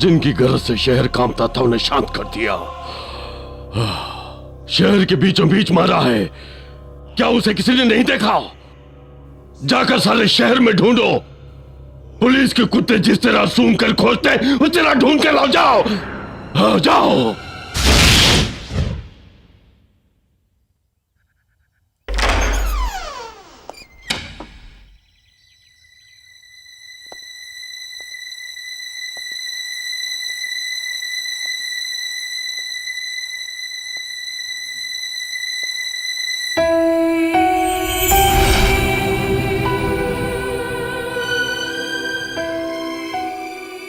जिनकी गरज से शहर कांपता था उन्हें शांत कर दिया। शहर के बीचों बीच मारा है। क्या उसे किसी ने नहीं देखा? जाकर सारे शहर में ढूंढो। पुलिस के कुत्ते जिस तरह सूंघ कर खोजते उस तरह ढूंढ कर लाओ। जाओ, हाँ, जाओ।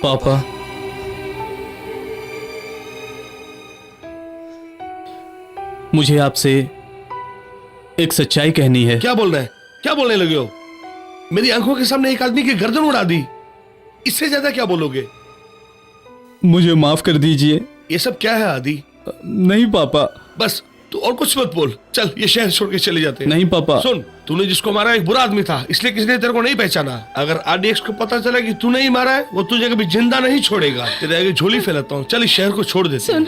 पापा, मुझे आपसे एक सच्चाई कहनी है। क्या बोल रहे हैं? क्या बोलने लगे हो? मेरी आंखों के सामने एक आदमी की गर्दन उड़ा दी। इससे ज्यादा क्या बोलोगे? मुझे माफ कर दीजिए। ये सब क्या है आदि? नहीं पापा। बस तू और कुछ मत बोल। चल ये शहर छोड़ के चले जाते हैं। नहीं पापा। सुन, तूने जिसको मारा एक बुरा आदमी था, इसलिए किसी ने तेरे को नहीं पहचाना। अगर आरडीएक्स को पता चला कि तू नहीं मारा है, वो तुझे कभी जिंदा नहीं छोड़ेगा। तेरे आगे झोली फैलाता हूँ। चल इस शहर को छोड़ देते। सुन,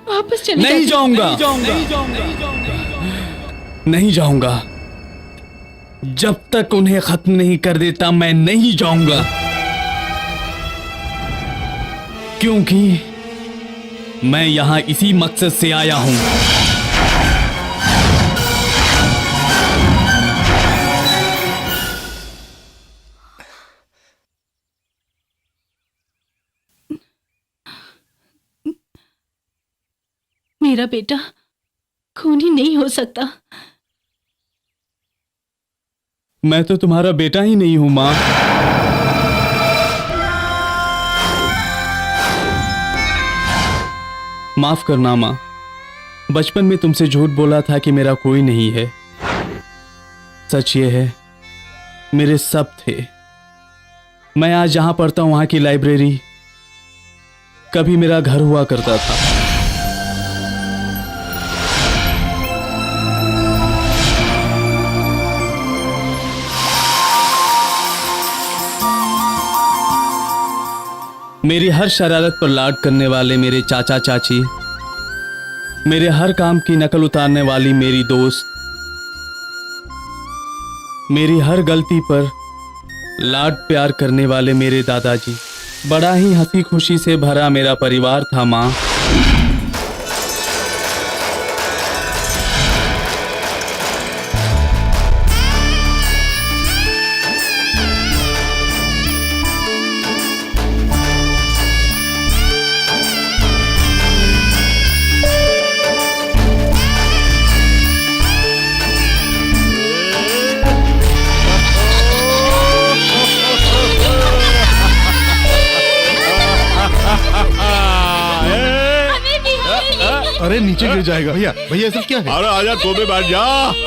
वापस चले नहीं जाऊंगा। नहीं जाऊंगा। जब तक उन्हें खत्म नहीं कर देता मैं नहीं जाऊंगा। क्योंकि मैं यहां इसी मकसद से आया हूं। मेरा बेटा खूनी नहीं हो सकता। मैं तो तुम्हारा बेटा ही नहीं हूं मां। माफ करना मां, बचपन में तुमसे झूठ बोला था कि मेरा कोई नहीं है। सच ये है, मेरे सब थे। मैं आज जहां पढ़ता हूं वहां की लाइब्रेरी कभी मेरा घर हुआ करता था। मेरी हर शरारत पर लाड करने वाले मेरे चाचा चाची, मेरे हर काम की नकल उतारने वाली मेरी दोस्त, मेरी हर गलती पर लाड प्यार करने वाले मेरे दादाजी, बड़ा ही हंसी खुशी से भरा मेरा परिवार था माँ। अरे नीचे गिर जाएगा। भैया भैया सब क्या है? अरे आजा, तू भी बैठ जा।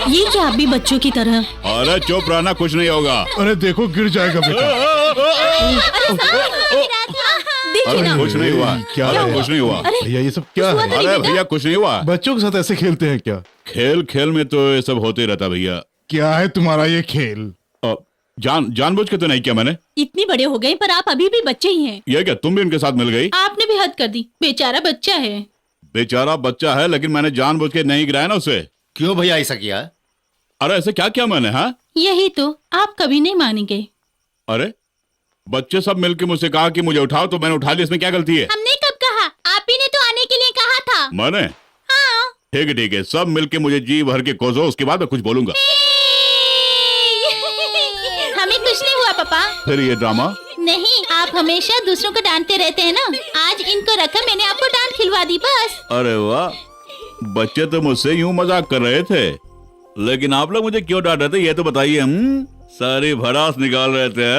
ये क्या आप भी बच्चों की तरह? अरे चुप रहना, कुछ नहीं होगा। अरे देखो गिर जाएगा बेटा। देखिए ना। कुछ नहीं हुआ। क्या अरे कुछ नहीं हुआ। भैया ये सब क्या है? अरे भैया कुछ नहीं हुआ। बच्चों के साथ ऐसे खेलते हैं क्या? खेल खेल में तो ये सब होते रहता भैया। क्या है तुम्हारा ये खेल? जानबूझ के तो नहीं किया मैंने। इतनी बड़े हो गए पर आप अभी भी बच्चे ही हैं। ये क्या तुम भी उनके साथ मिल गई? आपने भी हद कर दी। बेचारा बच्चा है। बेचारा बच्चा है, लेकिन मैंने जानबूझ के नहीं गिराया ना उसे। क्यों भैया ऐसा किया? अरे ऐसे क्या किया मैंने? हाँ, यही तो आप कभी नहीं मानेंगे। अरे बच्चे सब मिलके मुझसे कहा कि मुझे उठाओ, तो मैंने उठा लिया। इसमें क्या गलती है? हमने कब कहा? आप ही ने तो आने के लिए कहा था। मैंने? हाँ। ठीक है, सब मिलके मुझे जी भर के कोसो, उसके बाद मैं कुछ बोलूंगा। हमें कुछ नहीं हुआ पापा। फिर ये ड्रामा? नहीं, आप हमेशा दूसरों को डांटते रहते हैं ना। आज इनको रखा, मैंने आपको डांट खिलवा दी बस। अरे वाह, बच्चे तो मुझसे यूं मजाक कर रहे थे, लेकिन आप लोग मुझे क्यों डांट रहे थे ये तो बताइए। हम सारी भड़ास निकाल रहे थे।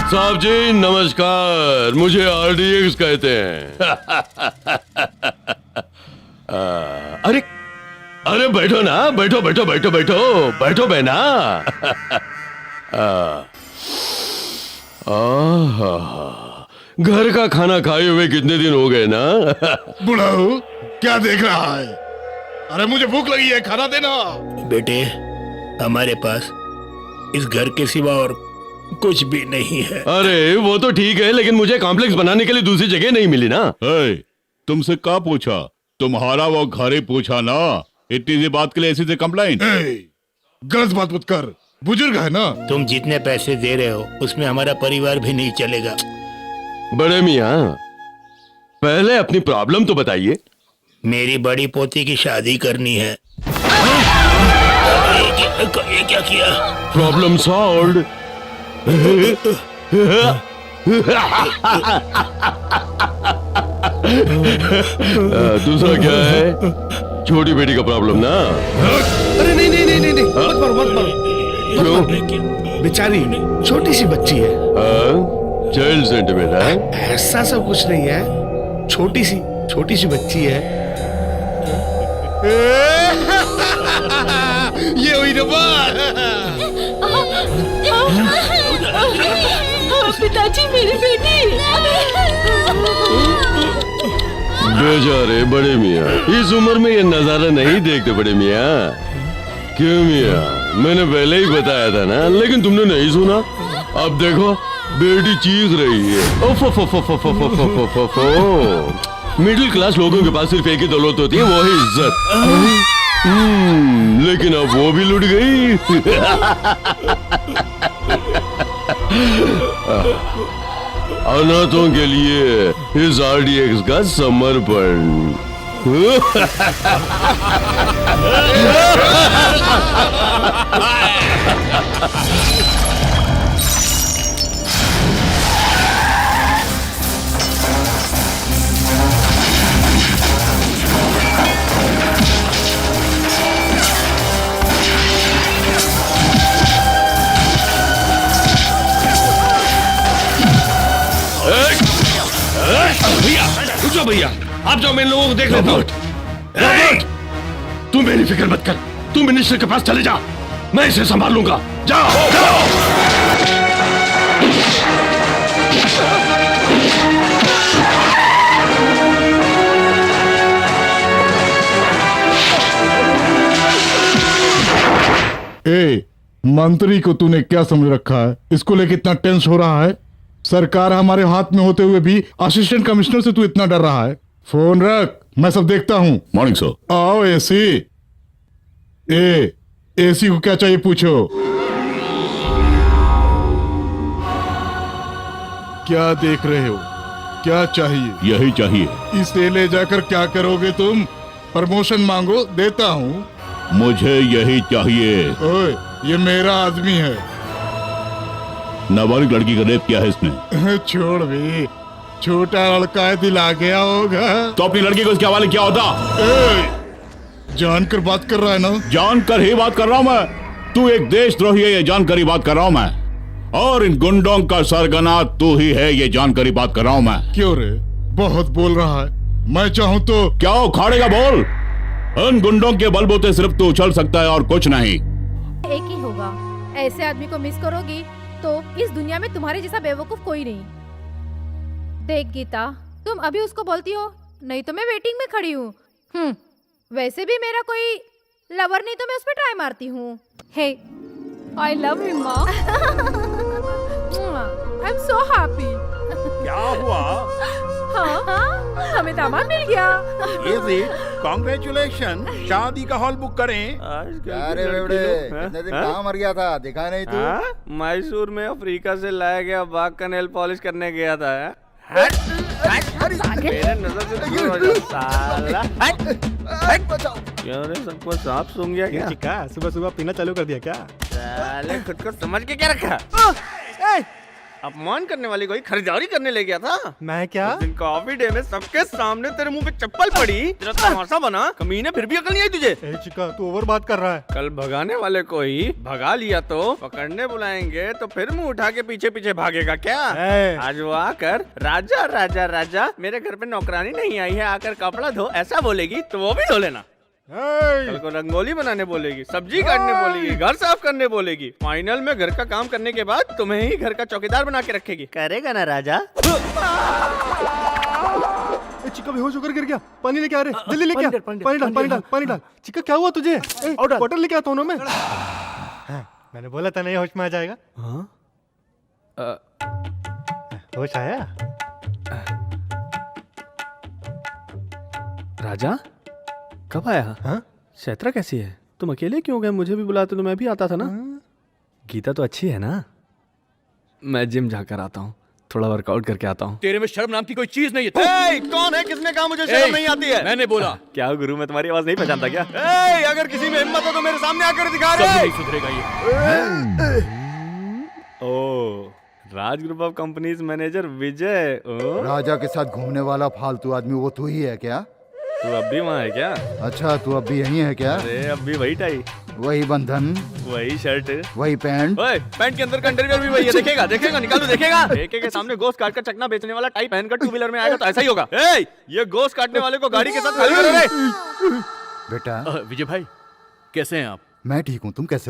साहब जी नमस्कार, मुझे आरडीएक्स कहते हैं। अरे अरे बैठो ना, बैठो बैठो बैठो बैठो बैठो बहना। घर का खाना खाए हुए कितने दिन हो गए ना। बुढ़ाऊ क्या देख रहा है? अरे मुझे भूख लगी है, खाना देना। बेटे, हमारे पास इस घर के सिवा और कुछ भी नहीं है। अरे वो तो ठीक है, लेकिन मुझे कॉम्प्लेक्स बनाने के लिए दूसरी जगह नहीं मिली ना। तुमसे क्या पूछा? तुम्हारा वो घर ही पूछा ना। इतनी सी बात के लिए ऐसी से कंप्लेंट? गलत बात मत कर, बुजुर्ग है ना। तुम जितने पैसे दे रहे हो उसमें हमारा परिवार भी नहीं चलेगा। बड़े मियाँ, पहले अपनी प्रॉब्लम तो बताइए। मेरी बड़ी पोती की शादी करनी है। ये क्या किया? Problem solved. दूसरा क्या है? छोटी बेटी का प्रॉब्लम ना। अरे नहीं नहीं नहीं नहीं, नहीं। मत मारो मत मारो। क्यों? बेचारी छोटी सी बच्ची है। चाइल्ड सेंटिमेंट है। ऐसा सब कुछ नहीं है, छोटी सी बच्ची है। ये हुई ना बात। पिताजी मेरी बेटी। बेचारे बड़े मियाँ, इस उम्र में ये नजारा नहीं देखते बड़े मियाँ। क्यों मियाँ, मैंने पहले ही बताया था ना, लेकिन तुमने नहीं सुना। अब देखो बेटी चीख रही है। मिडिल क्लास लोगों के पास सिर्फ एक ही दौलत होती है, वो है इज्जत। लेकिन अब वो भी लुट गई। अनाथों के लिए इस आरडीएक्स का समर्पण। भैया रुक जाओ, भैया आप जाओ, मैं इन लोगों को देख लेता हूँ। रॉबर्ट, तू मेरी फिक्र मत कर, तू मिनिस्टर के पास चले जा, मैं इसे संभाल लूंगा। जाओ जाओ। मंत्री को तूने क्या समझ रखा है? इसको लेके इतना टेंस हो रहा है? सरकार हमारे हाथ में होते हुए भी असिस्टेंट कमिश्नर से तू इतना डर रहा है? फोन रख, मैं सब देखता हूँ। Morning sir. आओ एसी। एसी को क्या चाहिए पूछो। क्या देख रहे हो? क्या चाहिए? यही चाहिए। इसे ले जाकर क्या करोगे तुम? प्रमोशन मांगो, देता हूँ। मुझे यही चाहिए। ओए, ये मेरा आदमी है। नाबालिग लड़की का रेप किया है इसने। छोड़ भी, छोटा लड़का है, दिला गया होगा। तो अपनी लड़की को इसके हवाले क्या होता? जानकर बात कर रहा है ना? जानकर ही बात कर रहा हूँ मैं। तू एक देशद्रोही है, ये जानकर ही बात कर रहा हूँ मैं। और इन गुंडों का सरगना तू ही है, ये जानकर ही बात कर रहा हूँ मैं। क्यों रे, बहुत बोल रहा है। मैं चाहूँ तो क्या उखाड़ेगा बोल? उन गुंडों के बलबूते सिर्फ तू उछल सकता है और कुछ नहीं। एक ही होगा। ऐसे आदमी को मिस करोगी तो इस दुनिया में तुम्हारे जैसा बेवकूफ कोई नहीं। देख गीता, तुम अभी उसको बोलती हो, नहीं तो मैं वेटिंग में खड़ी हूँ। वैसे भी मेरा कोई लवर नहीं तो मैं उस पर ट्राई मारती हूँ। हे, आई लव हिम माँ। I am so happy. क्या हुआ? हाँ, हमें दामाद मिल गया। कॉन्ग्रेचुलेशन। शादी का हॉल बुक करें। अरे बेवड़े, इतने दिन कहाँ मर गया था? दिखा नहीं तू। मैसूर में अफ्रीका से लाया गया बाघ का नेल पॉलिश करने गया था। मेरे नजर से दूर हो जा साला। क्यों रे, सबको सांप सूंघ गया क्या? चिक्का, सुबह सुबह पीना चालू कर दिया क्या? साले खुद को समझ के क्या रखा? अपमान करने वाली कोई खरीदारी करने ले गया था। मैं क्या? उस दिन कॉफी डे में सबके सामने तेरे मुंह पे चप्पल पड़ी, तेरा तमाशा बना। कमीने, फिर भी अकल नहीं आई तुझे? ए चिका, तू ओवर बात कर रहा है। कल भगाने वाले को ही भगा लिया तो पकड़ने बुलाएंगे तो फिर मुंह उठा के पीछे पीछे भागेगा क्या? आज वो आकर राजा राजा राजा मेरे घर पे नौकरानी नहीं आई है, आकर कपड़ा धो ऐसा बोलेगी तो वो भी धो लेना। कल को रंगोली बनाने बोलेगी, सब्जी काटने बोलेगी, घर साफ करने बोलेगी, फाइनल में घर का काम करने के बाद तुम्हें ही घर का चौकीदार बना के रखेगी। करेगा ना राजा? चिका बेहोश होकर गिर गया। पानी लेके आ रहे, जल्दी लेके आ। पानी डाल। चिका क्या हुआ तुझे? बॉटल लेके आता हूँ ना मैं। मैंने बोला था नहीं होश में आ जाएगा। होश आया? राजा कब आया? हाँ? शैत्रा कैसी है? तुम अकेले क्यों गए? मुझे भी बुलाते तो मैं भी आता था ना। गीता तो अच्छी है ना? मैं जिम जाकर आता हूँ, थोड़ा वर्कआउट करके आता हूँ। तेरे में शर्म नाम की कोई चीज नहीं है। कौन है? किसने कहा मुझे शर्म नहीं आती है? मैंने बोला। क्या गुरु, मैं तुम्हारी आवाज नहीं पहचानता क्या? अगर किसी में हिम्मत हो तो मेरे सामने आकर दिखा रहे। नहीं सुधरेगा ये। ओ, राज ग्रुप ऑफ कंपनीज मैनेजर विजय। राजा के साथ घूमने वाला फालतू आदमी वो तू ही है क्या? तू अब भी वहाँ है क्या? अच्छा, तू अब भी यहीं है क्या? अरे अब भी वही टाई, वही बंधन, वही शर्ट, वही पैंट। ओए, पैंट के अंदर का अंडरवियर भी वही है। देखेगा निकालो, देखेगा। ठेके के सामने गोश्त काट कर चकना बेचने वाला टाई पहनकर टू व्हीलर में आएगा तो ऐसा ही होगा। ये गोश्त काटने वाले को गाड़ी के साथ खाली करो रे। बेटा विजय भाई कैसे हैं आप? मैं ठीक हूँ, तुम कैसे